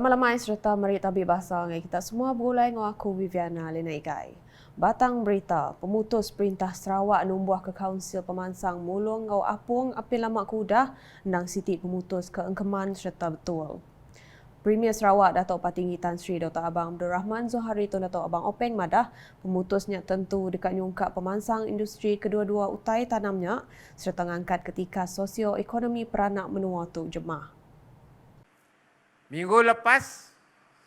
Lama-lama serta meri tabi bahasa ngai kita semua berulai ngau aku Viviana Lena Ikai. Batang berita, pemutus Perintah Sarawak numbuh ke Kaunsil Pemansang mulung ngau apung apil lama kudah nang siti pemutus ke engkeman serta betul. Premier Sarawak Datuk Patinggi Tan Sri Dr. Abang Abdul Rahman Zohari Tun Datuk Abang Openg madah pemutusnya tentu dekat nyungkap pemansang industri kedua-dua utai tanamnya serta ngangkat ketika sosioekonomi peranak menua tu jemaah. Minggu lepas,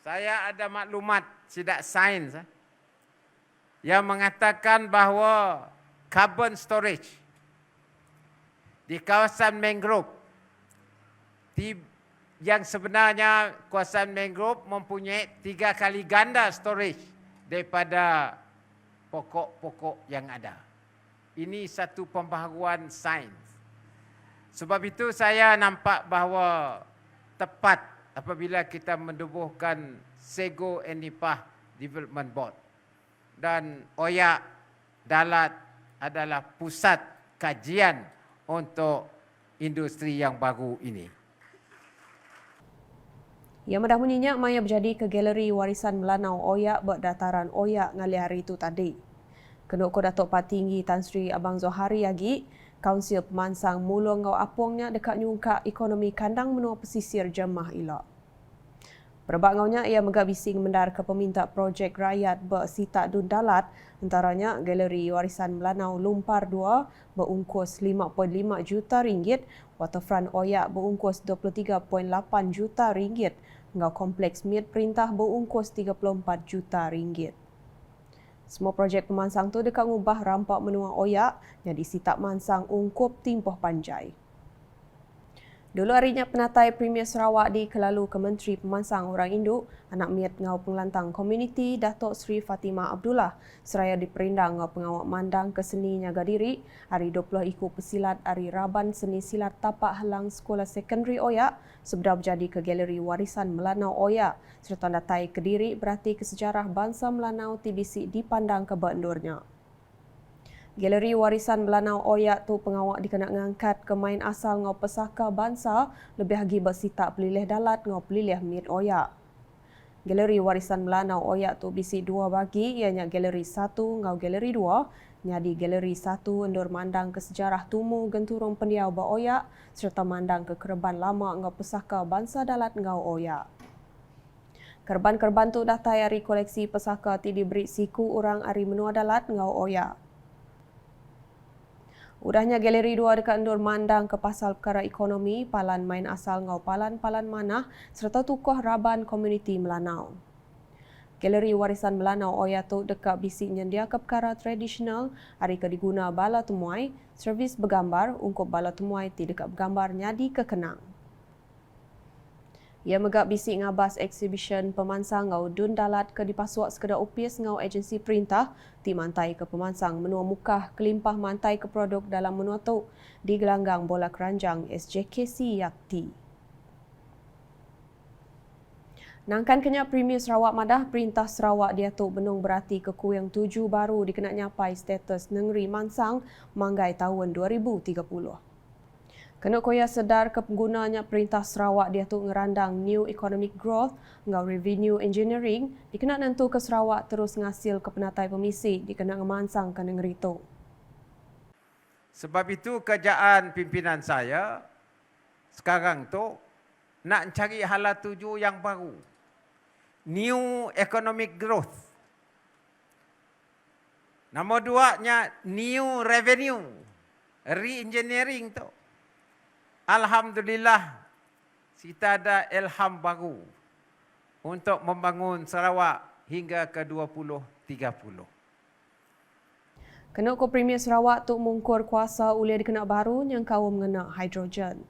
saya ada maklumat sidak sains yang mengatakan bahawa carbon storage di kawasan mangrove yang sebenarnya kawasan mangrove mempunyai 3 kali ganda storage daripada pokok-pokok yang ada. Ini satu pembaharuan sains. Sebab itu saya nampak bahawa tepat apabila kita mendubuhkan Sego and Nipah Development Board. Dan Oyak Dalat adalah pusat kajian untuk industri yang baru ini. Yang madah menyenyak maya berjadi ke Galeri Warisan Melanau Oyak berdataran Oyak ngali hari itu tadi. Kedua Datuk Patinggi Tan Sri Abang Zohari lagi, Kaunsil Pemansang mulung ngau apungnya dekat nyungkak ekonomi kandang menua pesisir jemaah ilok. Berbak ngaunya ia megah bising mendar ke peminta projek rakyat bersita dun dalat, antaranya Galeri Warisan Melanau Lumpar 2 berungkus 5.5 juta ringgit, Waterfront Oyak berungkus 23.8 juta ringgit, ngau Kompleks Miat Perintah berungkus 34 juta ringgit. Semua projek pemansang tu dekat ngubah rampak menua Oyak yang disita mansang ungkup timpoh panjai. Dulu harinya penatai Premier Sarawak di Kelalu ke Menteri Pemansang Orang Induk, anak miat ngau pengelantang komuniti Datuk Sri Fatimah Abdullah seraya diperindang ngau pengawak mandang ke seni nyaga diri hari 20 ikut pesilat hari Raban seni silat tapak halang Sekolah Sekondari Oyak sebelum berjadi ke Galeri Warisan Melanau Oyak serta datai Kediri berarti kesejarah bangsa Melanau TBC dipandang ke bandurnya. Galeri Warisan Melanau Oyak tu pengawak dikena ngangkat ke main asal ngau pesaka bangsa lebih lagi bersita pelilih dalat ngau pelilih miat Oyak. Galeri Warisan Melanau Oyak tu bisi 2 bagi ianya Galeri 1 ngau Galeri 2, nyadi Galeri 1 endur mandang ke sejarah tumu genturung pendiau ba Oyak serta mandang ke kerban lama ngau pesaka bangsa dalat ngau Oyak. Kerban-kerban tu datai hari koleksi pesaka ti diberi siku orang hari menua dalat ngau Oyak. Udahnya Galeri 2 dekat endur mandang ke pasal perkara ekonomi, palan main asal ngau palan-palan manah serta tukuh raban komuniti Melanau. Galeri Warisan Melanau Oyak tu dekat bisi nyendia ke perkara tradisional hari ke diguna bala temuai, servis bergambar, ungkup bala temuai ti dekat bergambar nyadi ke kenang. Ia megak bisik ngabas exhibition pemansang ngau dun dalat ke dipasuak sekedar upis ngau agensi perintah ti mantai ke pemansang menua mukah kelimpah mantai ke produk dalam menua tu di gelanggang bola keranjang SJKC Yakti. Nangkan kenyak Premier Sarawak madah Perintah Sarawak diatuk benung berarti keku yang 7 baru dikena nyapai status Negeri Mansang manggai tahun 2030. Kena koya sedar ke penggunanya Perintah Sarawak dia tu ngerandang New Economic Growth ngau Revenue Engineering dikena nentu ke Sarawak terus ngasil ke penatai pemisi dikena ngemansang ke negeri tu. Sebab itu kerjaan pimpinan saya sekarang tu nak cari hala tuju yang baru. New Economic Growth. Nombor 2-nya New Revenue. Re-engineering tu. Alhamdulillah, kita ada ilham baru untuk membangun Sarawak hingga ke 2030. Kena ko Premier Sarawak tu mungkur kuasa ulia dikena baru yang kau mengena hidrogen.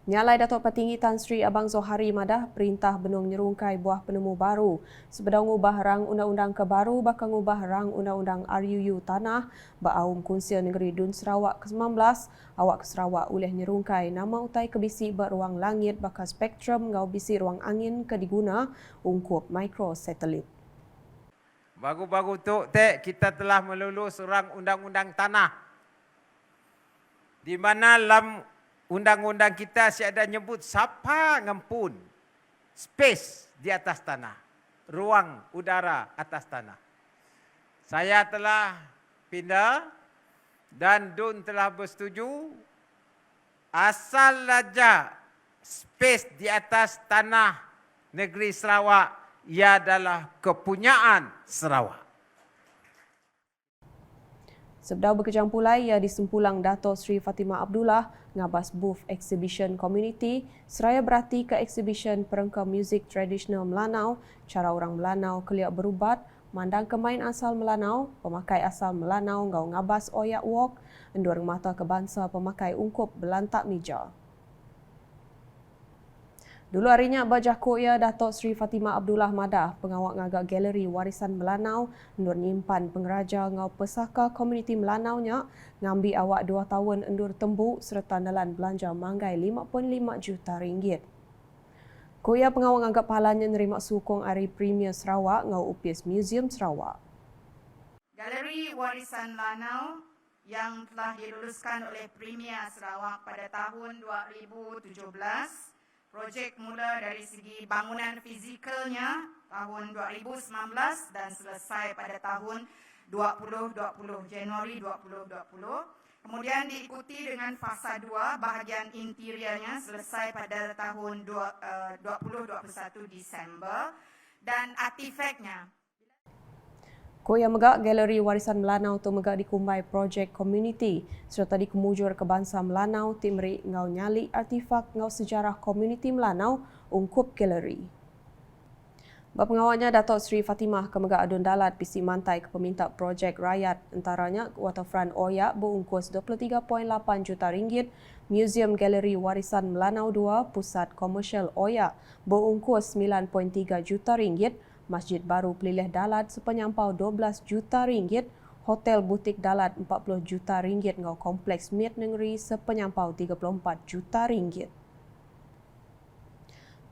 Nyalai Datuk Patinggi Tan Sri Abang Zohari madah perintah benung nyerungkai buah penemu baru. Sebedang ngubah rang undang-undang kebaru bakal ngubah rang undang-undang RUU Tanah Baaum Kunsia Negeri Dun Sarawak ke-19. Awak ke Sarawak ulih nyerungkai nama utai kebisi beruang langit bakal spektrum ngau bisi ruang angin ke diguna ungkup mikrosatelit. Baru-baru tu kita telah melulus rang undang-undang tanah. Di mana dalam undang-undang kita siada nyebut siapa ngempun space di atas tanah, ruang udara atas tanah. Saya telah pindah dan DUN telah bersetuju asal saja space di atas tanah negeri Sarawak ia adalah kepunyaan Sarawak. Sebelum berkejang pulai, ia disempulang Dato' Sri Fatimah Abdullah ngabas booth exhibition community seraya berarti ke exhibition perengka muzik tradisional Melanau, cara orang Melanau keliak berubat, mandang kemain asal Melanau, pemakai asal Melanau ngau ngabas oyak walk, endur mata ke bangsa pemakai ungkup belantak meja. Dulu harinya berjahku ia Dato' Sri Fatimah Abdullah Madah, pengawak ngagak galeri warisan Melanau, endur nyimpan pengeraja ngau pesaka komuniti Melanau nya, ngambi awak 2 tahun endur tembuk serta nelan belanja manggai 5.5 juta ringgit. Kuya pengawak ngagak pahalanya nerima sukong Hari Premier Sarawak ngau UPIS Museum Sarawak. Galeri Warisan Melanau yang telah diluluskan oleh Premier Sarawak pada tahun 2017. Projek mula dari segi bangunan fizikalnya tahun 2019 dan selesai pada tahun 2020, Januari 2020. Kemudian diikuti dengan fasa 2, bahagian interiornya selesai pada tahun 2021 Disember dan artifaknya. Koya megak Galeri Warisan Melanau tu megak dikumbai projek community serta dikemujur ke bangsa Melanau timri ngau nyali artifak ngau sejarah komuniti Melanau ungkup galeri. Bapengawaknya Dato' Sri Fatimah ke megak adun dalat pisi mantai ke peminta projek rakyat antaranya Waterfront Oyak berungkus 23.8 juta ringgit, Museum Galeri Warisan Melanau 2 Pusat Komersial Oyak berungkus 9.3 juta ringgit, Masjid Baru Pelilih Dalat sepenyampau 12 juta ringgit, Hotel Butik Dalat 40 juta ringgit ngau Kompleks Miat Negeri sepenyampau 34 juta ringgit.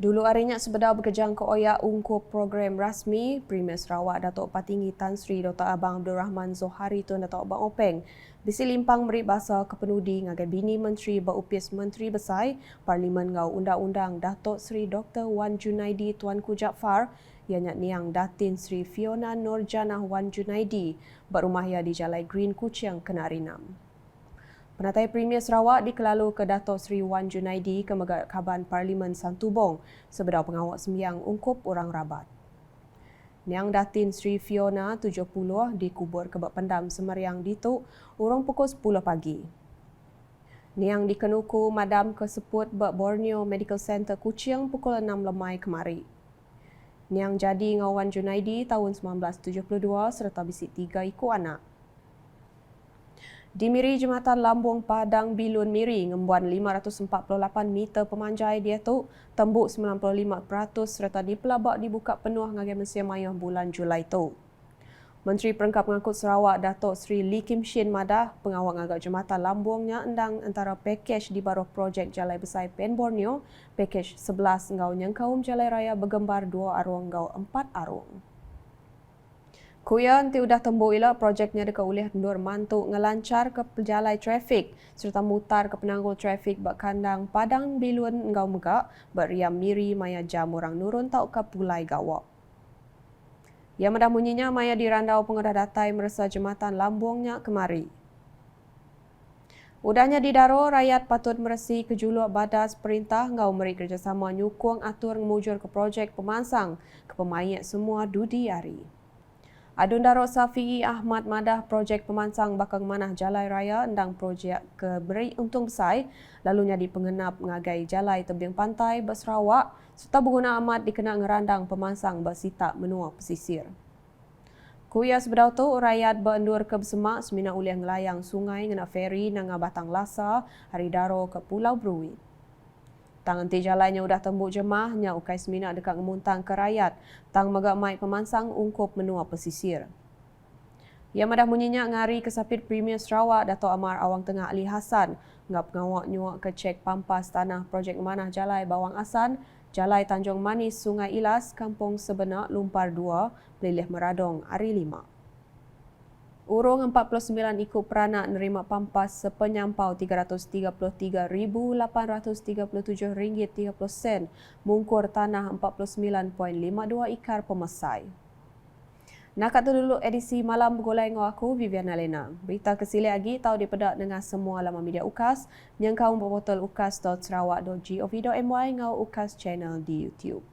Dulu harinya sebedar berkejang ke Oyak ungkup program rasmi, Premier Sarawak Dato' Patinggi Tan Sri Dr. Abang Abdul Rahman Zohari Tun Dato' Abang Openg bisi limpang meri bahasa kepenudi ngagai bini Menteri berupis Menteri Besar Parlimen ngau Undang-Undang Dato' Sri Dr. Wan Junaidi Tuanku Jaafar ianya niang Datin Sri Fiona Nurjanah Wan Junaidi berumah ia di Jalai Green Kuching Kenarinam. Penatai Premier Sarawak dikelalu ke Dato' Sri Wan Junaidi ke Megak Kaban Parlimen Santubong sebedar pengawak sembiang ungkup orang Rabat. Niang Datin Sri Fiona 70 dikubur ke Bak Pendam Semeriang Dituk urang pukul 10 pagi. Niang dikenuku Madam Keseput Bak Borneo Medical Center Kuching pukul 6 lemai kemari. Niang jadi ngau Wan Junaidi tahun 1972 serta bisik 3 ikut anak. Di Miri, Jambatan Lambung Padang Bilun Miri ngembuan 548 meter pemanjai dia tu tembuk 95% serta dipelabak dibuka penuh ngagai Mesia Maya bulan Julai tu. Menteri Perangkap Pengangkut Sarawak Dato' Sri Lee Kim Shin Madah pengawak ngagak Jambatan Lambungnya endang antara pakej di baruh projek Jalai Besar Pen Borneo, pakej 11 ngau Nyengkaum Jalai Raya bergembar 2 arung ngau 4 arung. Kuya nanti udah tembuk ila projeknya dekat ulih ndur mantuk ngelancar ke pejalai trafik serta mutar ke penanggul trafik bak kandang Padang Bilun ngau megak beriam Miri maya jam orang nurun tau ke pulai gawak. Yang medah bunyinya maya dirandau pengedah datai merasa Jambatan Lambungnya kemari. Udahnya di Daro, rakyat patut meresi kejuluk badas perintah ngau meri kerjasama nyukung atur ngemujur ke projek pemansang ke pemayat semua dudi hari. Adun Darok Safi'i Ahmad Madah projek pemansang bakang manah Jalai Raya endang projek ke beri untung besar lalunya dipengenap ngagai Jalai tebing pantai Sarawak serta berguna amat dikena ngerandang pemansang bersitak menua pesisir. Kuya sebedau tu rakyat berendur ke Besemak semina uliah ngelayang sungai ngena feri nanga Batang Lasa hari Daro ke Pulau Bruit. Tangan ti jalannya udah tembuk jemahnya ukai semina dekat ngemuntang ke rakyat tang megak mai pemansang ungkup menua pesisir. Ia madah munyinya ngari kesapit Premier Sarawak Dato' Amar Awang Tengah Ali Hassan ngap ngawak nyuak ke cek pampas tanah projek manah Jalai Bawang Asan, Jalai Tanjung Manis Sungai Ilas, Kampung Sebenak Lumpar 2, Pelilih Meradong Ari 5. Urung 49 ikut peranak nerima pampas sepenyampau RM333,837.30 mungkur tanah 49.52 ikar pemesai. Nak tu dulu edisi malam bergolai dengan aku, Viviana Lena. Berita kesili lagi tahu dipedak dengan semua laman media UKAS, yang kau berbotol ukas.sarawak.gov.my ngau UKAS channel di YouTube.